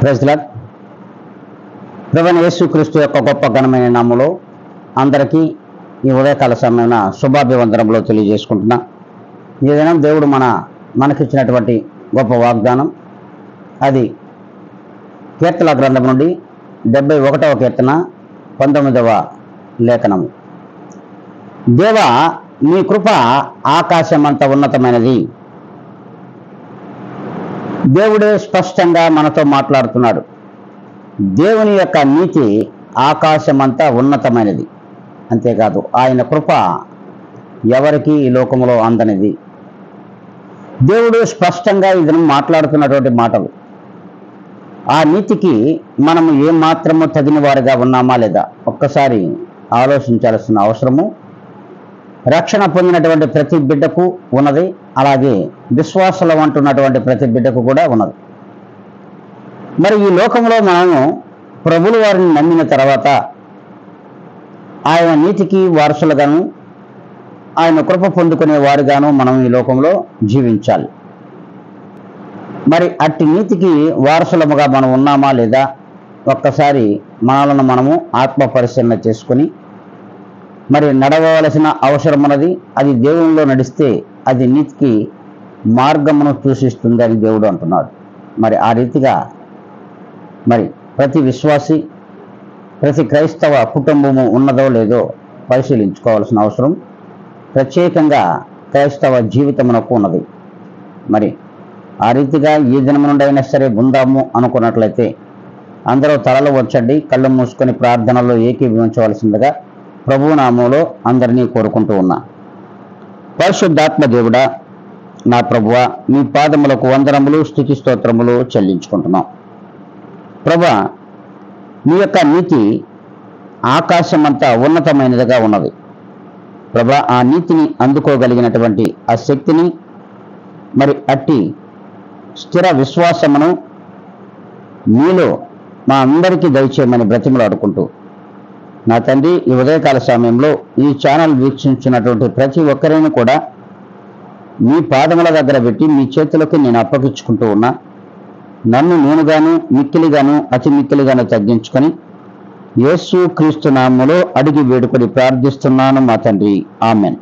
Praise the lord. ప్రభువైన యేసుక్రీస్తు యొక్క గొప్ప ఘనమైన నామములో అందరికీ ఈ ఉదయకాల సమయమున శుభాభివందనములు తెలియజేసుకుంటున్నా. ఈ దినం దేవుడు మనకిచ్చినటువంటి గొప్ప వాగ్దానం, అది కీర్తన గ్రంథం నుండి 71వ కీర్తన 19వ లేఖనము. దేవా, నీ కృప ఆకాశమంత ఉన్నతమైనది. దేవుడే స్పష్టంగా మనతో మాట్లాడుతున్నాడు. దేవుని యొక్క నీతి ఆకాశమంతా ఉన్నతమైనది. అంతేకాదు, ఆయన కృప ఎవరికి ఈ లోకంలో అందనిది. దేవుడు స్పష్టంగా ఇది మాట్లాడుతున్నటువంటి మాటలు. ఆ నీతికి మనము ఏమాత్రము తగిన వారిగా ఉన్నామా లేదా ఒక్కసారి ఆలోచించాల్సిన అవసరము రక్షణ పొందినటువంటి ప్రతి బిడ్డకు ఉన్నది. అలాగే విశ్వాసాలు అంటున్నటువంటి ప్రతి బిడ్డకు కూడా ఉన్నది. మరి ఈ లోకంలో మనము ప్రభువుల వారిని నమ్మిన తర్వాత ఆయన నీతికి వారసులుగాను, ఆయన కృప పొందుకునే వారిగాను మనం ఈ లోకంలో జీవించాలి. మరి అట్టి నీతికి వారసులముగా మనం ఉన్నామా లేదా ఒక్కసారి మనలను మనము ఆత్మ పరిశీలన చేసుకుని మరి నడవవలసిన అవసరం ఉన్నది. అది దేవునిలో నడిస్తే అది నీతికి మార్గమును సూచిస్తుంది అని దేవుడు అంటున్నాడు. మరి ఆ రీతిగా మరి ప్రతి విశ్వాసి, ప్రతి క్రైస్తవ కుటుంబము ఉన్నదో లేదో పరిశీలించుకోవాల్సిన అవసరం ప్రత్యేకంగా క్రైస్తవ జీవితమునకు ఉన్నది. మరి ఆ రీతిగా ఈ దినం నుండి అయినా సరే ఉందాము అనుకున్నట్లయితే అందరూ తలలు వంచండి, కళ్ళు మూసుకొని ప్రార్థనలో ఏకీభవించవలసిందిగా ప్రభువు నామములో అందరినీ కోరుకుంటూ ఉన్నా. పరిశుద్ధాత్మ దేవుడా, నా ప్రభువా, మీ పాదములకు వందనములు, స్తుతి స్తోత్రములు చెల్లించుకుంటున్నాం. ప్రభువా, మీ యొక్క నీతి ఆకాశమంతా ఉన్నతమైనదిగా ఉన్నది. ప్రభువా, ఆ నీతిని అందుకోగలిగినటువంటి ఆ శక్తిని, మరి అట్టి స్థిర విశ్వాసమును మీలో మా అందరికీ దయచేయమని బ్రతిమలాడుకుంటూ, నా తండ్రి, ఈ ఉదయకాల సమయంలో ఈ ఛానల్ వీక్షించినటువంటి ప్రతి ఒక్కరిని కూడా మీ పాదముల దగ్గర పెట్టి మీ చేతులకు నేను అప్పగించుకుంటూ ఉన్నా. నన్ను నేనుగాను మిక్కిలిగాను అతి మిక్కిలిగాను తగ్గించుకొని యేసు క్రీస్తు నామములో అడిగి వేడుకొని ప్రార్థిస్తున్నాను మా తండ్రి. ఆమెన్.